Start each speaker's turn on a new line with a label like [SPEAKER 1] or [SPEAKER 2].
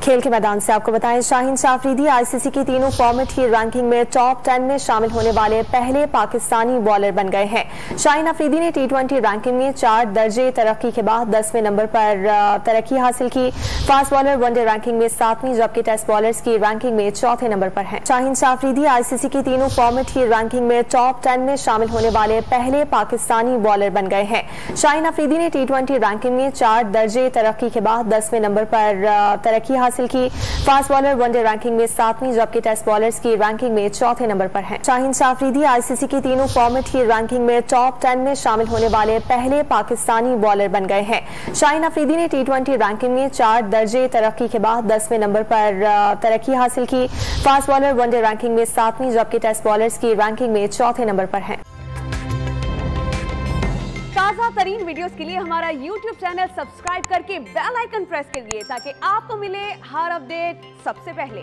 [SPEAKER 1] खेल के मैदान से आपको बताएं, शाहीन शाह अफरीदी आईसीसी की तीनों फॉर्मेट की रैंकिंग में टॉप 10 में शामिल होने वाले पहले पाकिस्तानी बॉलर बन गए हैं। शाहीन अफरीदी ने टी20 रैंकिंग में 4 दर्जे तरक्की के बाद 10वें नंबर पर तरक्की हासिल की। फास्ट बॉलर वनडे रैंकिंग में 7वीं, जबकि टेस्ट बॉलर्स की रैंकिंग में 4थे नंबर पर है। शाहीन शाह अफरीदी आईसीसी की तीनों फॉर्मेट की रैंकिंग में टॉप 10 में शामिल होने वाले पहले पाकिस्तानी बॉलर बन गए हैं। शाहीन अफरीदी ने टी20 रैंकिंग में 4 दर्जे तरक्की के बाद 10वें नंबर पर तरक्की हासिल की। फास्ट बॉलर वनडे रैंकिंग में 7वीं, जबकि टेस्ट बॉलर्स की रैंकिंग में 4थे नंबर पर है। शाहीन शाह अफरीदी आईसीसी की तीनों फॉर्मेट की रैंकिंग में टॉप 10 में शामिल होने वाले पहले पाकिस्तानी बॉलर बन गए हैं। शाहीन अफरीदी ने टी20 रैंकिंग में 4 दर्जे तरक्की के बाद 10वें नंबर पर तरक्की हासिल की। फास्ट बॉलर वनडे रैंकिंग में 7वीं, जबकि टेस्ट बॉलर्स की रैंकिंग में 4थे नंबर पर है।
[SPEAKER 2] ताज़ा तरीन वीडियोस के लिए हमारा YouTube चैनल सब्सक्राइब करके बेल आइकन प्रेस करिए ताकि आपको मिले हर अपडेट सबसे पहले।